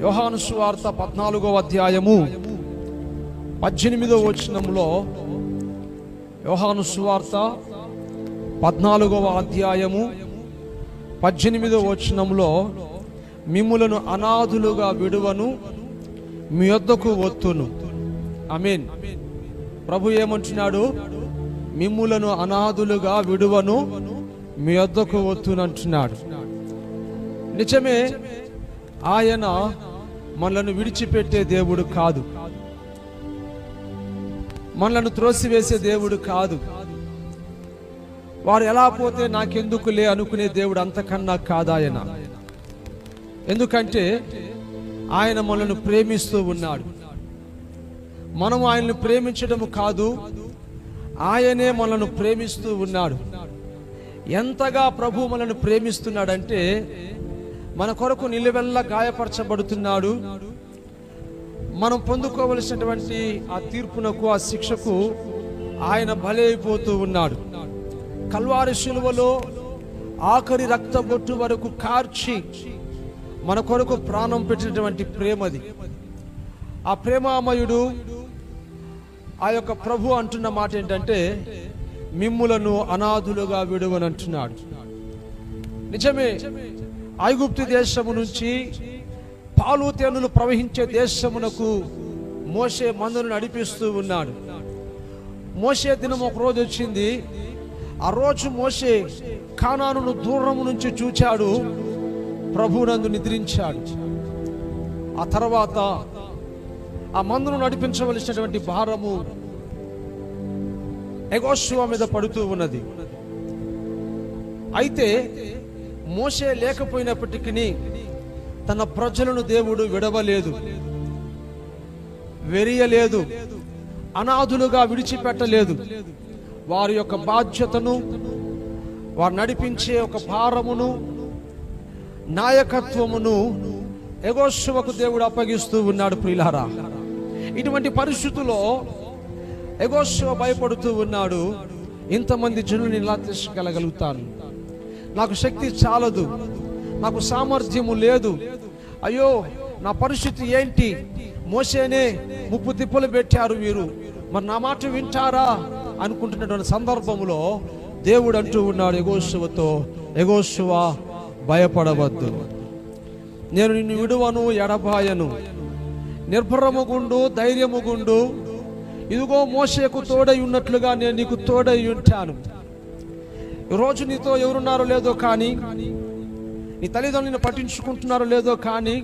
యోహాను సువార్త 14వ అధ్యాయము 18వ వచనములో, యోహాను సువార్త 14వ అధ్యాయము 18వ వచనములో, మిమ్ములను అనాథులుగా విడువను, మీ యొద్దకు వత్తును. ఆమేన్. ప్రభు ఏమంటున్నాడు? మిమ్ములను అనాథులుగా విడువను, మీ యొద్దకు వత్తును అంటున్నాడు. నిజమే, ఆయన మనలను విడిచిపెట్టే దేవుడు కాదు, మనలను త్రోసివేసే దేవుడు కాదు. వారు ఎలా పోతే నాకెందుకులే అనుకునే దేవుడు అంతకన్నా కాదు ఆయన. ఎందుకంటే ఆయన మనల్ని ప్రేమిస్తూ ఉన్నాడు. మనం ఆయన్ని ప్రేమించడం కాదు, ఆయనే మనల్ని ప్రేమిస్తూ ఉన్నాడు. ఎంతగా ప్రభు మనల్ని ప్రేమిస్తున్నాడంటే మన కొరకు నిలువెల్లా గాయపరచబడుతున్నాడు. మనం పొందుకోవలసినటువంటి ఆ తీర్పునకు, ఆ శిక్షకు ఆయన బలైపోతూ ఉన్నాడు. కల్వారి శిలువలో ఆఖరి రక్తబొట్టు వరకు కార్చి మన కొరకు ప్రాణం పెట్టినటువంటి ప్రేమది. ఆ ప్రేమామయుడు ఆ యొక్క ప్రభు అంటున్న మాట ఏంటంటే, మిమ్ములను అనాథులుగా విడువనంటున్నాడు. నిజమే, ఐగుప్తు దేశము నుంచి పాలు తేనెలు ప్రవహించే దేశమునకు మోషే మందను నడిపిస్తూ ఉన్నాడు. మోషే దినం ఒక రోజు వచ్చింది. ఆ రోజు మోషే కానానును దూరము నుంచి చూచాడు, ప్రభువునందు నిద్రించాడు. ఆ తర్వాత ఆ మందును నడిపించవలసినటువంటి భారము యెహోషువ మీద పడుతూ ఉన్నది. అయితే మోషే లేకపోయినప్పటికీ తన ప్రజలను దేవుడు విడవలేదు, వెరియలేదు, అనాథులుగా విడిచిపెట్టలేదు. వారి యొక్క బాధ్యతను, వారు నడిపించే ఒక భారమును, నాయకత్వమును యెహోషువకు దేవుడు అప్పగిస్తూ ఉన్నాడు. ప్రియులారా, ఇటువంటి పరిస్థితుల్లో యెహోషువ భయపడుతూ ఉన్నాడు. ఇంతమంది జనులను ఇలా తీసుకెళ్ళగలుగుతాను, నాకు శక్తి చాలదు, నాకు సామర్థ్యము లేదు, అయ్యో నా పరిస్థితి ఏంటి, మోసేనే ముప్పు తిప్పలు పెట్టారు వీరు, మరి నా మాట వింటారా అనుకుంటున్నటువంటి సందర్భంలో దేవుడు అంటూ ఉన్నాడు యెహోషువతో, యెహోషువ భయపడవద్దు, నేను నిన్ను విడువను, ఎడబాయను, నిర్భరముగుండు, ధైర్యముగుండు, ఇదిగో మోషేకు తోడై ఉన్నట్లుగా నేను నీకు తోడై ఉంటాను. ఈరోజు నీతో ఎవరున్నారో లేదో కానీ, నీ తల్లిదండ్రులను పట్టించుకుంటున్నారో లేదో కానీ,